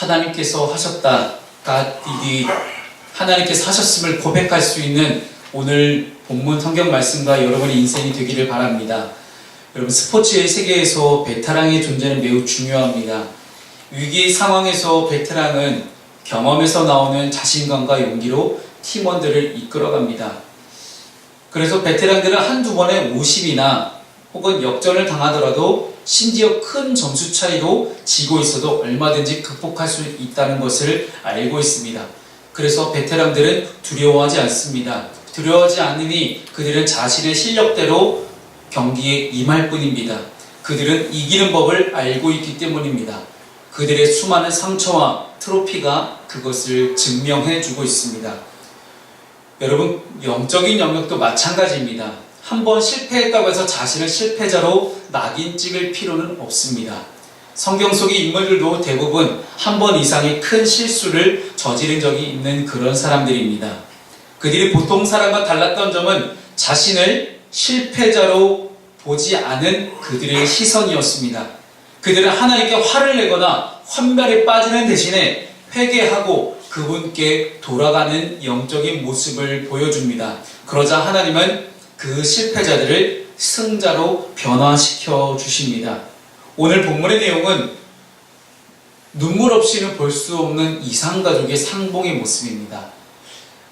하나님께서 하셨다, God did it, 하나님께서 하셨음을 고백할 수 있는 오늘 본문 성경 말씀과 여러분의 인생이 되기를 바랍니다. 여러분, 스포츠의 세계에서 베테랑의 존재는 매우 중요합니다. 위기 상황에서 베테랑은 경험에서 나오는 자신감과 용기로 팀원들을 이끌어갑니다. 그래서 베테랑들은 한두 번의 오심이나 혹은 역전을 당하더라도 심지어 큰 점수 차이로 지고 있어도 얼마든지 극복할 수 있다는 것을 알고 있습니다. 그래서 베테랑들은 두려워하지 않습니다. 두려워하지 않으니 그들은 자신의 실력대로 경기에 임할 뿐입니다. 그들은 이기는 법을 알고 있기 때문입니다. 그들의 수많은 상처와 트로피가 그것을 증명해 주고 있습니다. 여러분, 영적인 영역도 마찬가지입니다. 한 번 실패했다고 해서 자신을 실패자로 낙인 찍을 필요는 없습니다. 성경 속의 인물들도 대부분 한 번 이상의 큰 실수를 저지른 적이 있는 그런 사람들입니다. 그들이 보통 사람과 달랐던 점은 자신을 실패자로 보지 않은 그들의 시선이었습니다. 그들은 하나님께 화를 내거나 환멸에 빠지는 대신에 회개하고 그분께 돌아가는 영적인 모습을 보여줍니다. 그러자 하나님은 그 실패자들을 승자로 변화시켜 주십니다. 오늘 본문의 내용은 눈물 없이는 볼 수 없는 이상가족의 상봉의 모습입니다.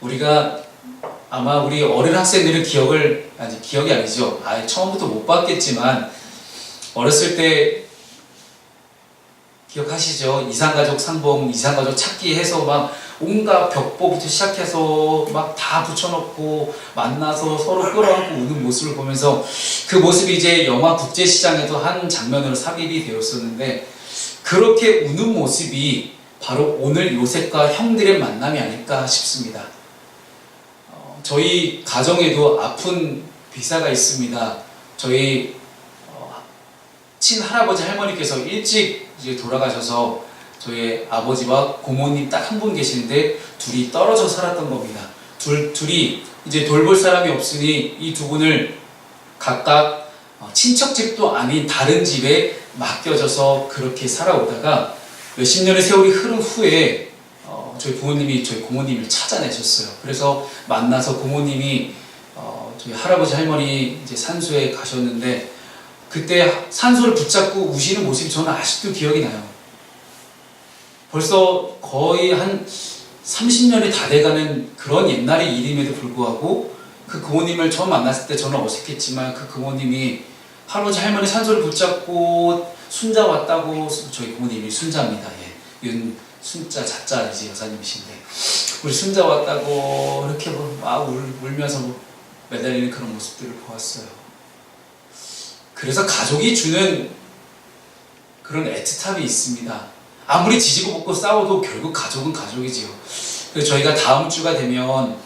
우리가 아마 우리 어린 학생들은 기억이 아니죠. 아예 처음부터 못 봤겠지만 어렸을 때 기억하시죠? 이상가족 상봉, 이상가족 찾기 해서 막 온갖 벽보부터 시작해서 막 다 붙여놓고 만나서 서로 끌어안고 우는 모습을 보면서 그 모습이 이제 영화 국제시장에도 한 장면으로 삽입이 되었었는데, 그렇게 우는 모습이 바로 오늘 요셉과 형들의 만남이 아닐까 싶습니다. 저희 가정에도 아픈 비사가 있습니다. 저희 친할아버지 할머니께서 일찍 이제 돌아가셔서 저희 아버지와 고모님 딱 한 분 계시는데 둘이 떨어져 살았던 겁니다. 둘이 이제 돌볼 사람이 없으니 이 두 분을 각각 친척집도 아닌 다른 집에 맡겨져서 그렇게 살아오다가 몇십 년의 세월이 흐른 후에 저희 부모님이 저희 고모님을 찾아내셨어요. 그래서 만나서 고모님이 저희 할아버지 할머니 이제 산소에 가셨는데, 그때 산소를 붙잡고 우시는 모습이 저는 아직도 기억이 나요. 벌써 거의 한 30년이 다 돼가는 그런 옛날의 일임에도 불구하고 그 고모님을 처음 만났을 때 저는 어색했지만 그 고모님이 할아버지 할머니 산소를 붙잡고 순자 왔다고, 저희 고모님이 순자입니다. 예. 순자 자자 이제 여사님이신데 우리 순자 왔다고 이렇게 막 울면서 매달리는 그런 모습들을 보았어요. 그래서 가족이 주는 그런 애틋함이 있습니다. 아무리 지지고 볶고 싸워도 결국 가족은 가족이지요. 그래서 저희가 다음 주가 되면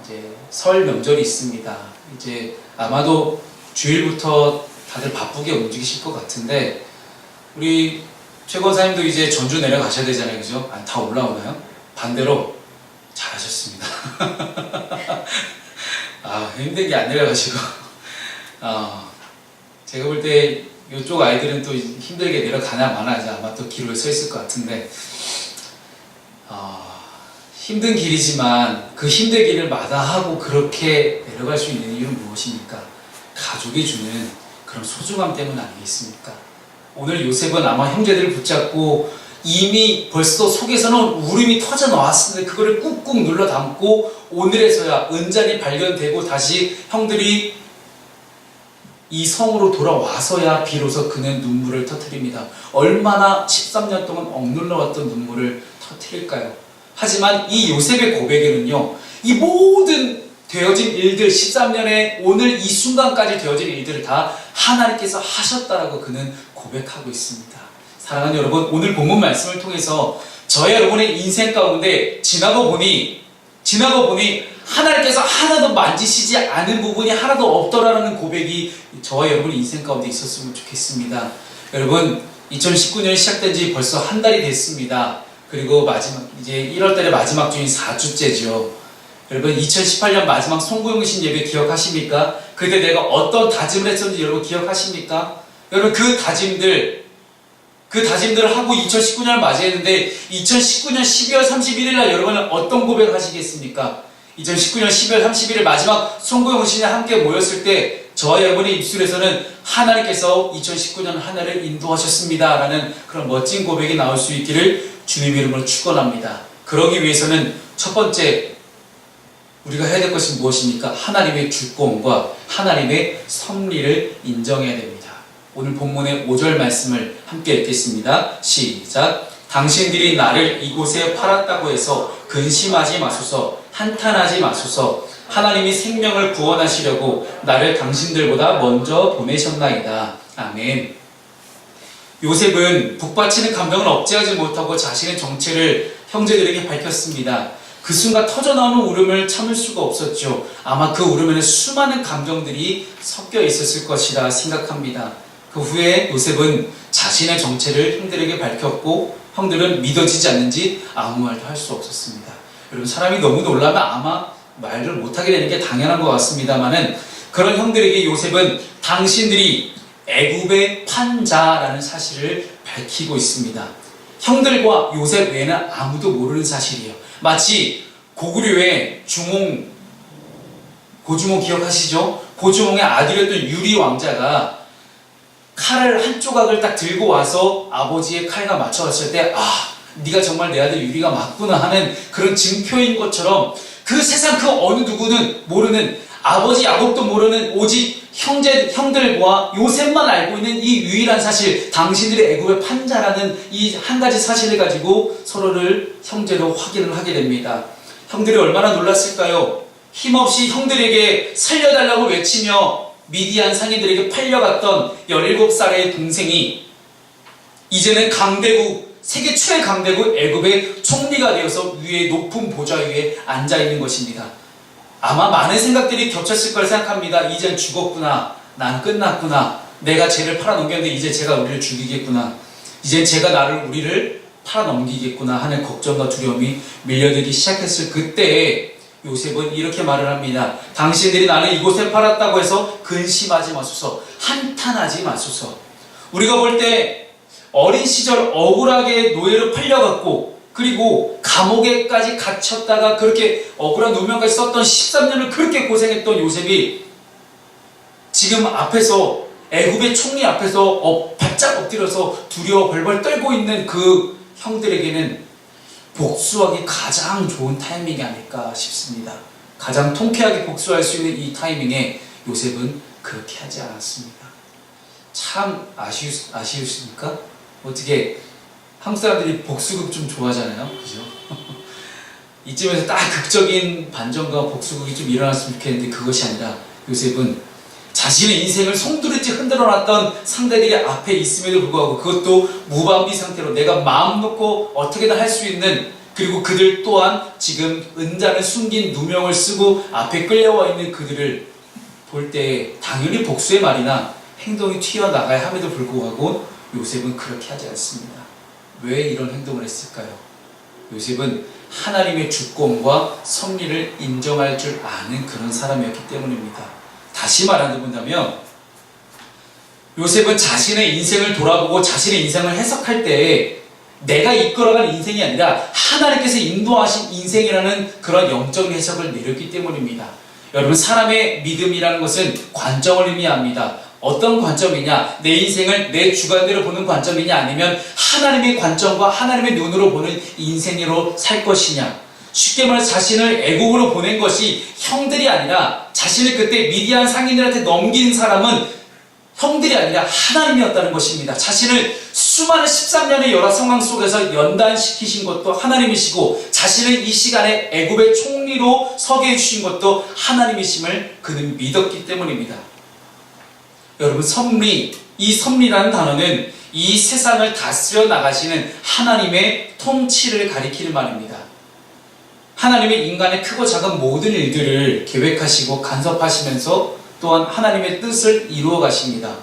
이제 설 명절이 있습니다. 이제 아마도 주일부터 다들 바쁘게 움직이실 것 같은데, 우리 최 권사님도 이제 전주 내려가셔야 되잖아요, 그죠? 다 올라오나요? 반대로 잘하셨습니다. 힘든 게 안 내려가시고 제가 볼 때 이쪽 아이들은 또 힘들게 내려가나 마나 이제 아마 또 기로에 서 있을 것 같은데, 힘든 길이지만 그 힘든 길을 마다하고 그렇게 내려갈 수 있는 이유는 무엇입니까? 가족이 주는 그런 소중함 때문 아니겠습니까? 오늘 요셉은 아마 형제들을 붙잡고 이미 벌써 속에서는 울음이 터져 나왔는데 그거를 꾹꾹 눌러 담고 오늘에서야 은잔이 발견되고 다시 형들이 이 성으로 돌아와서야 비로소 그는 눈물을 터뜨립니다. 얼마나 13년 동안 억눌러왔던 눈물을 터뜨릴까요? 하지만 이 요셉의 고백에는요, 이 모든 되어진 일들, 13년의 오늘 이 순간까지 되어진 일들을 다 하나님께서 하셨다라고 그는 고백하고 있습니다. 사랑하는 여러분, 오늘 본문 말씀을 통해서 저의 여러분의 인생 가운데 지나고 보니 하나님께서 하나도 만지시지 않은 부분이 하나도 없더라는 고백이 저와 여러분의 인생 가운데 있었으면 좋겠습니다. 여러분, 2019년이 시작된 지 벌써 한 달이 됐습니다. 그리고 이제 1월달에 마지막 주인 4주째죠. 여러분, 2018년 마지막 송구영신 예배 기억하십니까? 그때 내가 어떤 다짐을 했었는지 여러분 기억하십니까? 여러분, 그 다짐들, 그 다짐들을 하고 2019년을 맞이했는데 2019년 12월 31일 날 여러분은 어떤 고백을 하시겠습니까? 2019년 12월 31일 마지막 송구영신에 함께 모였을 때 저와 여러분의 입술에서는 하나님께서 2019년 한 해를 인도하셨습니다 라는 그런 멋진 고백이 나올 수 있기를 주님의 이름으로 축원합니다. 그러기 위해서는 첫 번째 우리가 해야 될 것이 무엇입니까? 하나님의 주권과 하나님의 섭리를 인정해야 됩니다. 오늘 본문의 5절 말씀을 함께 읽겠습니다. 시작. 당신들이 나를 이곳에 팔았다고 해서 근심하지 마소서, 한탄하지 마소서. 하나님이 생명을 구원하시려고 나를 당신들보다 먼저 보내셨나이다. 아멘. 요셉은 북받치는 감정을 억제하지 못하고 자신의 정체를 형제들에게 밝혔습니다. 그 순간 터져나오는 울음을 참을 수가 없었죠. 아마 그 울음에는 수많은 감정들이 섞여 있었을 것이라 생각합니다. 그 후에 요셉은 자신의 정체를 형들에게 밝혔고 형들은 믿어지지 않는지 아무 말도 할 수 없었습니다. 여러분, 사람이 너무 놀라면 아마 말을 못하게 되는 게 당연한 것 같습니다만은 그런 형들에게 요셉은 당신들이 애굽의 판자라는 사실을 밝히고 있습니다. 형들과 요셉 외에는 아무도 모르는 사실이에요. 마치 고구려의 고주몽 기억하시죠? 고주몽의 아들이었던 유리 왕자가 칼을 한 조각을 딱 들고 와서 아버지의 칼과 맞춰봤을 때 네가 정말 내 아들 유리가 맞구나 하는 그런 증표인 것처럼 그 세상 그 어느 누구는 모르는, 아버지 야곱도 모르는 오직 형들과 요셉만 알고 있는 이 유일한 사실, 당신들의 애굽의 판자라는 이 한 가지 사실을 가지고 서로를 형제로 확인을 하게 됩니다. 형들이 얼마나 놀랐을까요? 힘없이 형들에게 살려달라고 외치며 미디안 상인들에게 팔려갔던 17살의 동생이 이제는 강대국, 세계 최 강대국 애굽의 총리가 되어서 위에 높은 보좌 위에 앉아있는 것입니다. 아마 많은 생각들이 겹쳤을 걸 생각합니다. 이젠 죽었구나. 난 끝났구나. 내가 쟤를 팔아넘겼는데 이제 쟤가 우리를 죽이겠구나. 이제 쟤가 우리를 팔아넘기겠구나 하는 걱정과 두려움이 밀려들기 시작했을 그때에 요셉은 이렇게 말을 합니다. 당신들이 나를 이곳에 팔았다고 해서 근심하지 마소서, 한탄하지 마소서. 우리가 볼 때 어린 시절 억울하게 노예로 팔려갔고 그리고 감옥에까지 갇혔다가 그렇게 억울한 누명까지 썼던 13년을 그렇게 고생했던 요셉이 지금 앞에서 애굽의 총리 앞에서 바짝 엎드려서 두려워 벌벌 떨고 있는 그 형들에게는 복수하기 가장 좋은 타이밍이 아닐까 싶습니다. 가장 통쾌하게 복수할 수 있는 이 타이밍에 요셉은 그렇게 하지 않았습니다. 참 아쉬우십니까? 어떻게 한국 사람들이 복수극 좀 좋아하잖아요, 그죠? 이쯤에서 딱 극적인 반전과 복수극이 좀 일어났으면 좋겠는데 그것이 아니라 요셉은 자신의 인생을 송두리째 흔들어놨던 상대들이 앞에 있음에도 불구하고 그것도 무방비 상태로 내가 마음 놓고 어떻게든 할 수 있는, 그리고 그들 또한 지금 은잔을 숨긴 누명을 쓰고 앞에 끌려와 있는 그들을 볼 때 당연히 복수의 말이나 행동이 튀어나가야 함에도 불구하고 요셉은 그렇게 하지 않습니다. 왜 이런 행동을 했을까요? 요셉은 하나님의 주권과 섭리를 인정할 줄 아는 그런 사람이었기 때문입니다. 다시 말한다면 요셉은 자신의 인생을 돌아보고 자신의 인생을 해석할 때 내가 이끌어간 인생이 아니라 하나님께서 인도하신 인생이라는 그런 영적 해석을 내렸기 때문입니다. 여러분, 사람의 믿음이라는 것은 관점을 의미합니다. 어떤 관점이냐? 내 인생을 내 주관대로 보는 관점이냐? 아니면 하나님의 관점과 하나님의 눈으로 보는 인생으로 살 것이냐? 쉽게 말해서 자신을 애국으로 보낸 것이 형들이 아니라 자신을 그때 미디안 상인들한테 넘긴 사람은 형들이 아니라 하나님이었다는 것입니다. 자신을 수많은 13년의 여러 상황 속에서 연단시키신 것도 하나님이시고 자신을 이 시간에 애굽의 총리로 서게 해주신 것도 하나님이심을 그는 믿었기 때문입니다. 여러분, 이 섭리라는 단어는 이 세상을 다스려 나가시는 하나님의 통치를 가리키는 말입니다. 하나님의 인간의 크고 작은 모든 일들을 계획하시고 간섭하시면서 또한 하나님의 뜻을 이루어 가십니다.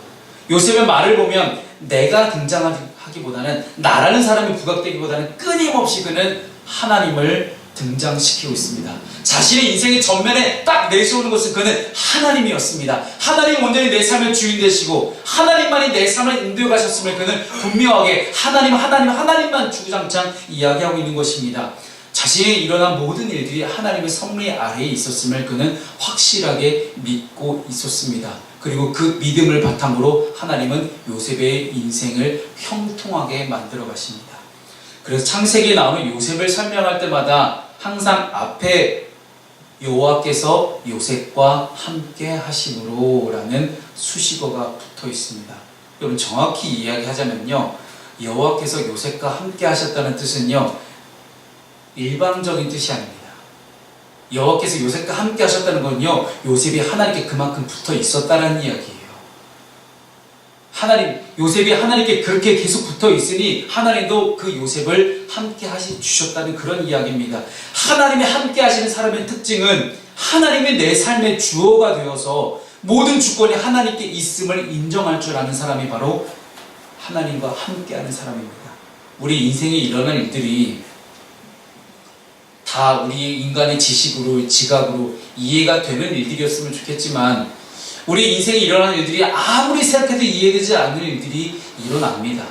요셉의 말을 보면 내가 등장하기보다는 나라는 사람이 부각되기보다는 끊임없이 그는 하나님을 등장시키고 있습니다. 자신의 인생의 전면에 딱 내세우는 것은 그는 하나님이었습니다. 하나님 온전히 내 삶의 주인 되시고 하나님만이 내 삶을 인도해 가셨음을 그는 분명하게 하나님만 주구장창 이야기하고 있는 것입니다. 자신이 일어난 모든 일들이 하나님의 섭리 아래에 있었음을 그는 확실하게 믿고 있었습니다. 그리고 그 믿음을 바탕으로 하나님은 요셉의 인생을 형통하게 만들어 가십니다. 그래서 창세기에 나오는 요셉을 설명할 때마다 항상 앞에 여호와께서 요셉과 함께 하심으로 라는 수식어가 붙어 있습니다. 여러분 정확히 이야기하자면요, 여호와께서 요셉과 함께 하셨다는 뜻은요, 일방적인 뜻이 아닙니다. 여호와께서 요셉과 함께 하셨다는 건요, 요셉이 하나님께 그만큼 붙어 있었다는 이야기예요. 요셉이 하나님께 그렇게 계속 붙어 있으니 하나님도 그 요셉을 함께 주셨다는 그런 이야기입니다. 하나님이 함께 하시는 사람의 특징은 하나님이 내 삶의 주어가 되어서 모든 주권이 하나님께 있음을 인정할 줄 아는 사람이 바로 하나님과 함께하는 사람입니다. 우리 인생에 일어난 일들이 다 우리 인간의 지식으로, 지각으로 이해가 되는 일들이었으면 좋겠지만 우리 인생에 일어나는 일들이 아무리 생각해도 이해되지 않는 일들이 일어납니다.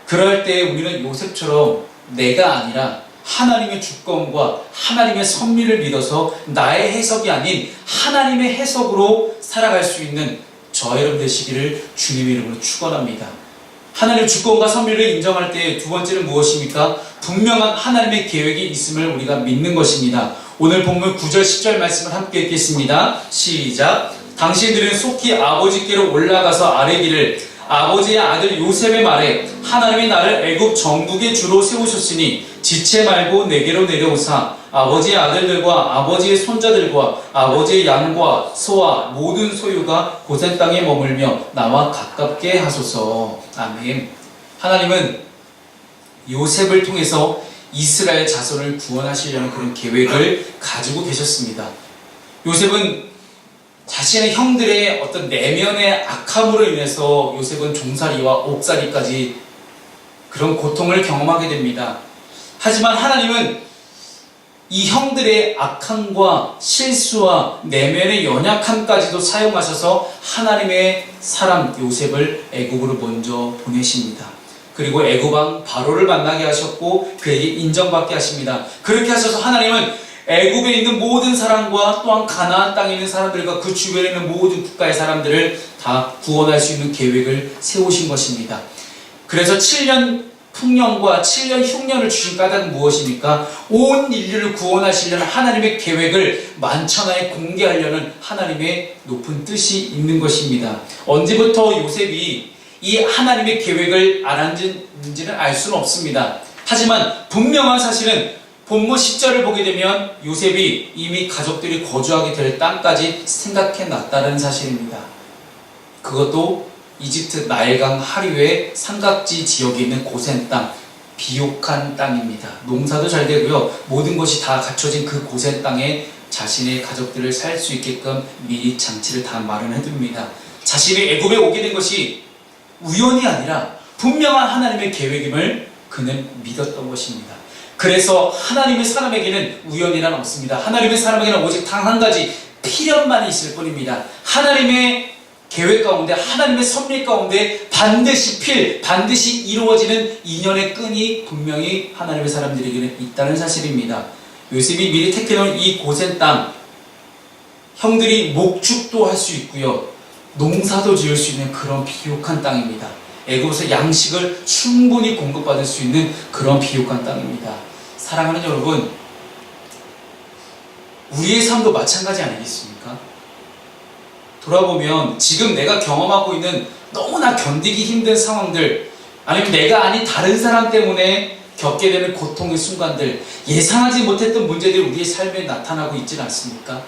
그럴 때 우리는 요셉처럼 내가 아니라 하나님의 주권과 하나님의 섭리를 믿어서 나의 해석이 아닌 하나님의 해석으로 살아갈 수 있는 저와 여러분 되시기를 주님의 이름으로 축원합니다. 하나님의 주권과 섭리를 인정할 때 두 번째는 무엇입니까? 분명한 하나님의 계획이 있음을 우리가 믿는 것입니다. 오늘 본문 9절 10절 말씀을 함께 읽겠습니다. 시작. 당신들은 속히 아버지께로 올라가서 아뢰기를 아버지의 아들 요셉의 말에 하나님이 나를 애굽 정복의 주로 세우셨으니 지체 말고 내게로 내려오사 아버지의 아들들과 아버지의 손자들과 아버지의 양과 소와 모든 소유가 고센 땅에 머물며 나와 가깝게 하소서. 아멘. 하나님은 요셉을 통해서 이스라엘 자손을 구원하시려는 그런 계획을 가지고 계셨습니다. 요셉은 자신의 형들의 어떤 내면의 악함으로 인해서 요셉은 종살이와 옥살이까지 그런 고통을 경험하게 됩니다. 하지만 하나님은 이 형들의 악함과 실수와 내면의 연약함까지도 사용하셔서 하나님의 사람 요셉을 애굽으로 먼저 보내십니다. 그리고 애굽왕 바로를 만나게 하셨고 그에게 인정받게 하십니다. 그렇게 하셔서 하나님은 애굽에 있는 모든 사람과 또한 가나안 땅에 있는 사람들과 그 주변에 있는 모든 국가의 사람들을 다 구원할 수 있는 계획을 세우신 것입니다. 그래서 7년 풍년과 7년 흉년을 주신 까닭은 무엇입니까? 온 인류를 구원하시려는 하나님의 계획을 만천하에 공개하려는 하나님의 높은 뜻이 있는 것입니다. 언제부터 요셉이 이 하나님의 계획을 알았는지는 알 수는 없습니다. 하지만 분명한 사실은 본문 10절을 보게 되면 요셉이 이미 가족들이 거주하게 될 땅까지 생각해 놨다는 사실입니다. 그것도 이집트 나일강 하류의 삼각지 지역에 있는 고센 땅, 비옥한 땅입니다. 농사도 잘 되고요, 모든 것이 다 갖춰진 그 고센 땅에 자신의 가족들을 살 수 있게끔 미리 장치를 다 마련해 둡니다. 자신이 애굽에 오게 된 것이 우연이 아니라 분명한 하나님의 계획임을 그는 믿었던 것입니다. 그래서 하나님의 사람에게는 우연이란 없습니다. 하나님의 사람에게는 오직 단 한 가지 필연만 있을 뿐입니다. 하나님의 계획 가운데, 하나님의 섭리 가운데 반드시 이루어지는 인연의 끈이 분명히 하나님의 사람들에게는 있다는 사실입니다. 요셉이 미리 택해놓은 이 고센 땅, 형들이 목축도 할 수 있고요, 농사도 지을 수 있는 그런 비옥한 땅입니다. 애굽에서 양식을 충분히 공급받을 수 있는 그런 비옥한 땅입니다. 사랑하는 여러분, 우리의 삶도 마찬가지 아니겠습니까? 돌아보면 지금 내가 경험하고 있는 너무나 견디기 힘든 상황들, 아니면 내가 아닌 다른 사람 때문에 겪게 되는 고통의 순간들, 예상하지 못했던 문제들이 우리의 삶에 나타나고 있지는 않습니까?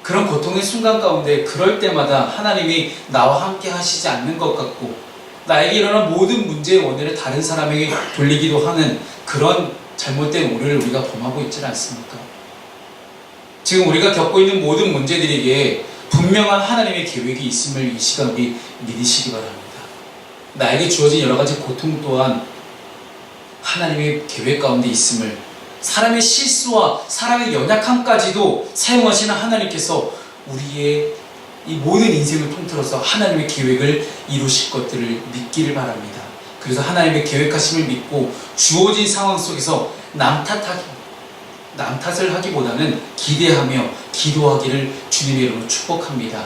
그런 고통의 순간 가운데 그럴 때마다 하나님이 나와 함께 하시지 않는 것 같고 나에게 일어난 모든 문제의 원인을 다른 사람에게 돌리기도 하는 그런 잘못된 오류를 우리가 범하고 있지는 않습니까? 지금 우리가 겪고 있는 모든 문제들에게 분명한 하나님의 계획이 있음을 이 시간 우리 믿으시기 바랍니다. 나에게 주어진 여러 가지 고통 또한 하나님의 계획 가운데 있음을, 사람의 실수와 사람의 연약함까지도 사용하시는 하나님께서 우리의 이 모든 인생을 통틀어서 하나님의 계획을 이루실 것들을 믿기를 바랍니다. 그래서 하나님의 계획하심을 믿고 주어진 상황 속에서 남 탓을 하기보다는 기대하며 기도하기를 주님의 이름으로 축복합니다.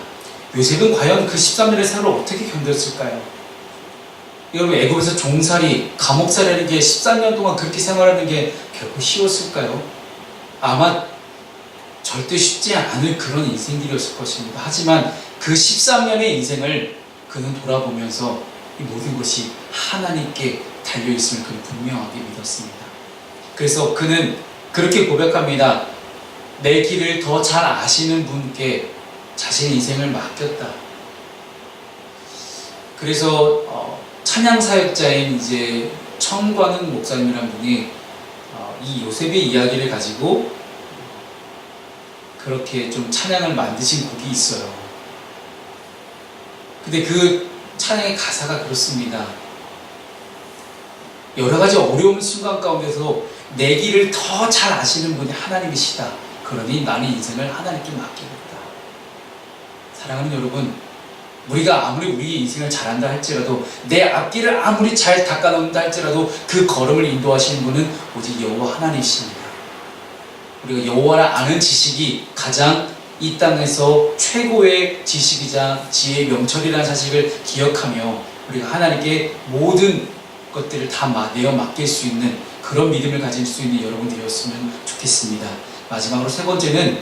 요셉은 과연 그 13년의 세월을 어떻게 견뎠을까요? 여러분, 애굽에서 종살이, 감옥살이라는 게 13년 동안 그렇게 생활하는 게 결코 쉬웠을까요? 아마 절대 쉽지 않을 그런 인생들이었을 것입니다. 하지만 그 13년의 인생을 그는 돌아보면서 이 모든 것이 하나님께 달려있음을 그는 분명하게 믿었습니다. 그래서 그는 그렇게 고백합니다. 내 길을 더 잘 아시는 분께 자신의 인생을 맡겼다. 그래서 찬양사역자인 이제 청광은 목사님이라는 분이 이 요셉의 이야기를 가지고 그렇게 좀 찬양을 만드신 곡이 있어요. 근데 그 찬양의 가사가 그렇습니다. 여러 가지 어려운 순간 가운데서 내 길을 더 잘 아시는 분이 하나님이시다. 그러니 나는 인생을 하나님께 맡기겠다. 사랑하는 여러분, 우리가 아무리 우리의 인생을 잘한다 할지라도, 내 앞길을 아무리 잘 닦아놓는다 할지라도 그 걸음을 인도하시는 분은 오직 여호와 하나님이십니다. 우리가 여호와를 아는 지식이 가장 이 땅에서 최고의 지식이자 지혜의 명철이라는 사실을 기억하며 우리가 하나님께 모든 것들을 다 내어 맡길 수 있는 그런 믿음을 가질 수 있는 여러분 되었으면 좋겠습니다. 마지막으로 세 번째는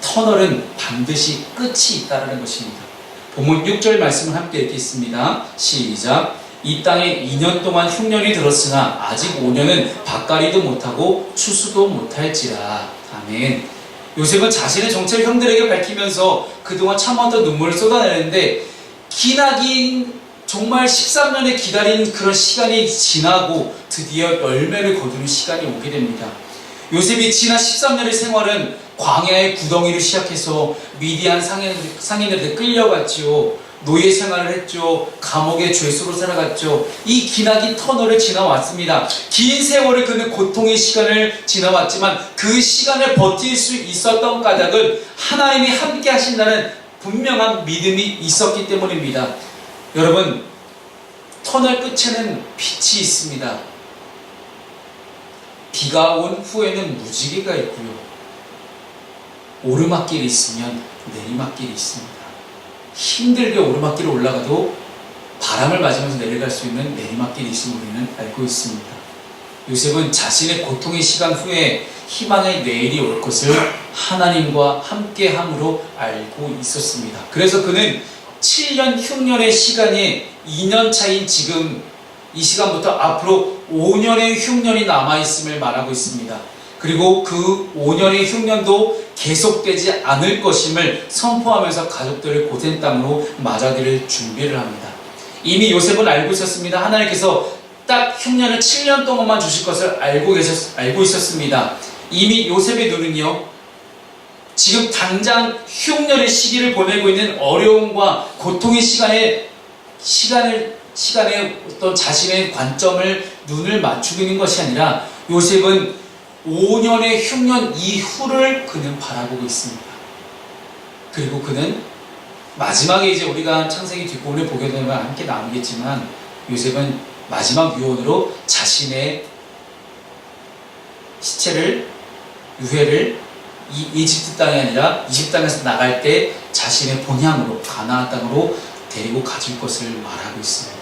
터널은 반드시 끝이 있다는 것입니다. 본문 6절 말씀을 함께 읽겠습니다. 시작. 이 땅에 2년 동안 흉년이 들었으나 아직 5년은 밭갈이도 못하고 추수도 못할지라. 아멘. 요셉은 자신의 정체를 형들에게 밝히면서 그동안 참았던 눈물을 쏟아내는데, 기나긴 정말 13년에 기다린 그런 시간이 지나고 드디어 열매를 거두는 시간이 오게 됩니다. 요셉이 지난 13년의 생활은 광야의 구덩이를 시작해서 미디안 상인들한테 끌려갔지요. 노예 생활을 했죠. 감옥의 죄수로 살아갔죠. 이 기나긴 터널을 지나왔습니다. 긴 세월을 그는 고통의 시간을 지나왔지만 그 시간을 버틸 수 있었던 까닭은 하나님이 함께 하신다는 분명한 믿음이 있었기 때문입니다. 여러분, 터널 끝에는 빛이 있습니다. 비가 온 후에는 무지개가 있고요. 오르막길이 있으면 내리막길이 있습니다. 힘들게 오르막길을 올라가도 바람을 맞으면서 내려갈 수 있는 내리막길이 있음을 우리는 알고 있습니다. 요셉은 자신의 고통의 시간 후에 희망의 내일이 올 것을 하나님과 함께함으로 알고 있었습니다. 그래서 그는 7년 흉년의 시간이 2년 차인 지금 이 시간부터 앞으로 5년의 흉년이 남아있음을 말하고 있습니다. 그리고 그 5년의 흉년도 계속되지 않을 것임을 선포하면서 가족들을 고센 땅으로 맞아들일 준비를 합니다. 이미 요셉은 알고 있었습니다. 하나님께서 딱 흉년을 7년 동안만 주실 것을 알고 있었습니다. 이미 요셉의 눈은요, 지금 당장 흉년의 시기를 보내고 있는 어려움과 고통의 시간에 어떤 자신의 관점을 눈을 맞추고 있는 것이 아니라 요셉은 5년의 흉년 이후를 그는 바라보고 있습니다. 그리고 그는 마지막에 이제 우리가 창세기 뒷부분을 보게 되면 함께 나오겠지만, 요셉은 마지막 유언으로 자신의 시체를, 유해를 이집트 땅이 아니라 이집트 땅에서 나갈 때 자신의 본향으로, 가나안 땅으로 데리고 가줄 것을 말하고 있습니다.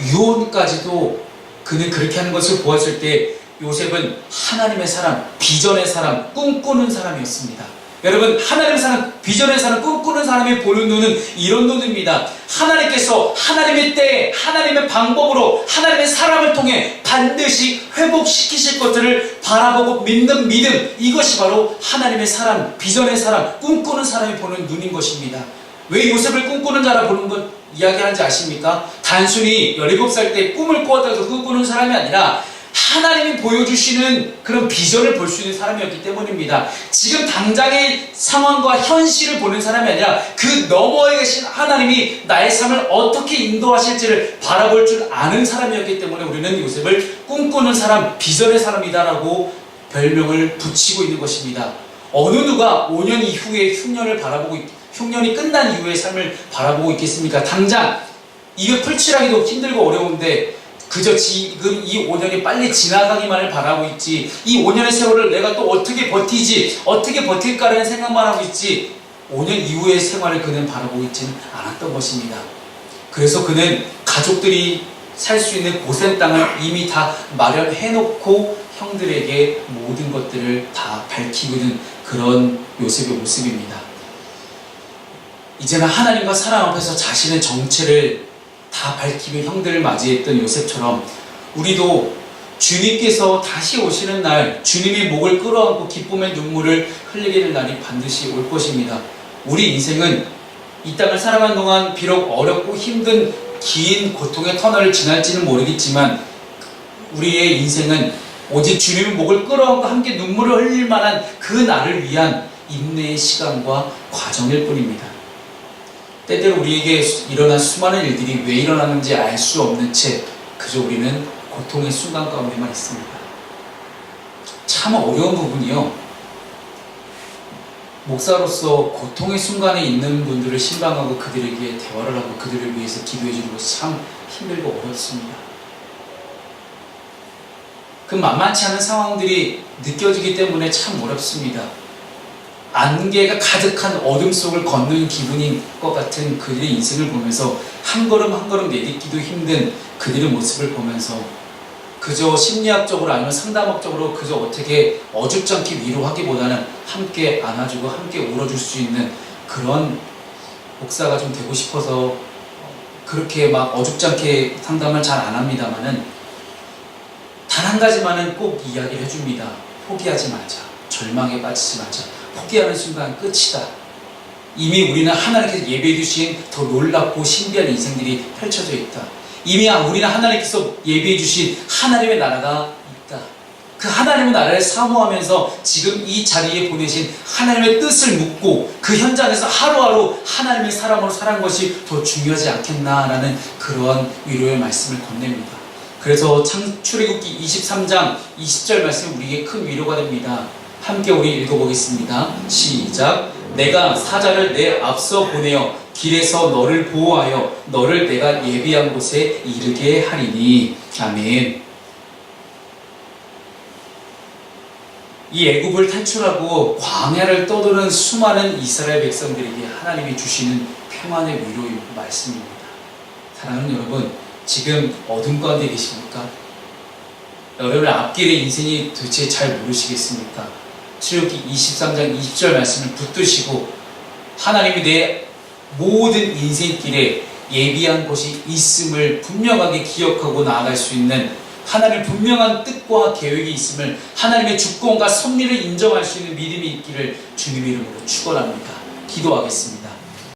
유언까지도 그는 그렇게 하는 것을 보았을 때 요셉은 하나님의 사람, 비전의 사람, 꿈꾸는 사람이었습니다. 여러분, 하나님의 사람, 비전의 사람, 꿈꾸는 사람이 보는 눈은 이런 눈입니다. 하나님께서 하나님의 때에, 하나님의 방법으로, 하나님의 사람을 통해 반드시 회복시키실 것들을 바라보고 믿는 믿음, 이것이 바로 하나님의 사람, 비전의 사람, 꿈꾸는 사람이 보는 눈인 것입니다. 왜 요셉을 꿈꾸는 자라 보는 것 이야기하는지 아십니까? 단순히 17살 때 꿈을 꾸었다고 해서 꿈꾸는 사람이 아니라 하나님이 보여주시는 그런 비전을 볼 수 있는 사람이었기 때문입니다. 지금 당장의 상황과 현실을 보는 사람이 아니라 그 너머에 계신 하나님이 나의 삶을 어떻게 인도하실지를 바라볼 줄 아는 사람이었기 때문에 우리는 요셉을 꿈꾸는 사람, 비전의 사람이다라고 별명을 붙이고 있는 것입니다. 어느 누가 5년 이후의 흉년이 끝난 이후의 삶을 바라보고 있겠습니까? 당장 이게 풀칠하기도 힘들고 어려운데 그저 지금 이 5년이 빨리 지나가기만을 바라고 있지, 이 5년의 세월을 내가 또 어떻게 버티지, 어떻게 버틸까라는 생각만 하고 있지 5년 이후의 생활을 그는 바라보고 있지는 않았던 것입니다. 그래서 그는 가족들이 살 수 있는 고센 땅을 이미 다 마련해놓고 형들에게 모든 것들을 다 밝히고 있는 그런 요셉의 모습입니다. 이제는 하나님과 사람 앞에서 자신의 정체를 다 밝히며 형들을 맞이했던 요셉처럼 우리도 주님께서 다시 오시는 날, 주님의 목을 끌어안고 기쁨의 눈물을 흘리게 될 날이 반드시 올 것입니다. 우리 인생은 이 땅을 살아가는 동안 비록 어렵고 힘든 긴 고통의 터널을 지날지는 모르겠지만 우리의 인생은 오직 주님의 목을 끌어안고 함께 눈물을 흘릴 만한 그 날을 위한 인내의 시간과 과정일 뿐입니다. 때때로 우리에게 일어난 수많은 일들이 왜 일어나는지 알 수 없는 채 그저 우리는 고통의 순간 가운데만 있습니다. 참 어려운 부분이요, 목사로서 고통의 순간에 있는 분들을 신방하고 그들에게 대화를 하고 그들을 위해서 기도해 주는 것이 참 힘들고 어렵습니다. 그 만만치 않은 상황들이 느껴지기 때문에 참 어렵습니다. 안개가 가득한 어둠 속을 걷는 기분인 것 같은 그들의 인생을 보면서 한 걸음 한 걸음 내딛기도 힘든 그들의 모습을 보면서 그저 심리학적으로 아니면 상담학적으로 그저 어떻게 어줍지 않게 위로하기보다는 함께 안아주고 함께 울어줄 수 있는 그런 목사가 좀 되고 싶어서 그렇게 막 어줍지 않게 상담을 잘 안 합니다만은 단 한 가지만은 꼭 이야기를 해줍니다. 포기하지 말자. 절망에 빠지지 말자. 포기하는 순간 끝이다. 이미 우리는 하나님께서 예배해 주신 더 놀랍고 신비한 인생들이 펼쳐져 있다. 이미 우리는 하나님께서 예배해 주신 하나님의 나라가 있다. 그 하나님의 나라를 사모하면서 지금 이 자리에 보내신 하나님의 뜻을 묻고 그 현장에서 하루하루 하나님의 사람으로 살아가는 것이 더 중요하지 않겠나라는 그러한 위로의 말씀을 건넵니다. 그래서 출애굽기 23장 20절 말씀이 우리에게 큰 위로가 됩니다. 함께 우리 읽어보겠습니다. 시작. 내가 사자를 내 앞서 보내어 길에서 너를 보호하여 너를 내가 예비한 곳에 이르게 하리니. 아멘. 이 애굽을 탈출하고 광야를 떠도는 수많은 이스라엘 백성들에게 하나님이 주시는 평안의 위로의 말씀입니다. 사랑하는 여러분, 지금 어둠 가운데 계십니까? 여러분의 앞길의 인생이 도대체 잘 모르시겠습니까? 출애굽기 23장 20절 말씀을 붙드시고 하나님이 내 모든 인생길에 예비한 곳이 있음을 분명하게 기억하고 나아갈 수 있는 하나님의 분명한 뜻과 계획이 있음을, 하나님의 주권과 섭리를 인정할 수 있는 믿음이 있기를 주님의 이름으로 축원합니다. 기도하겠습니다.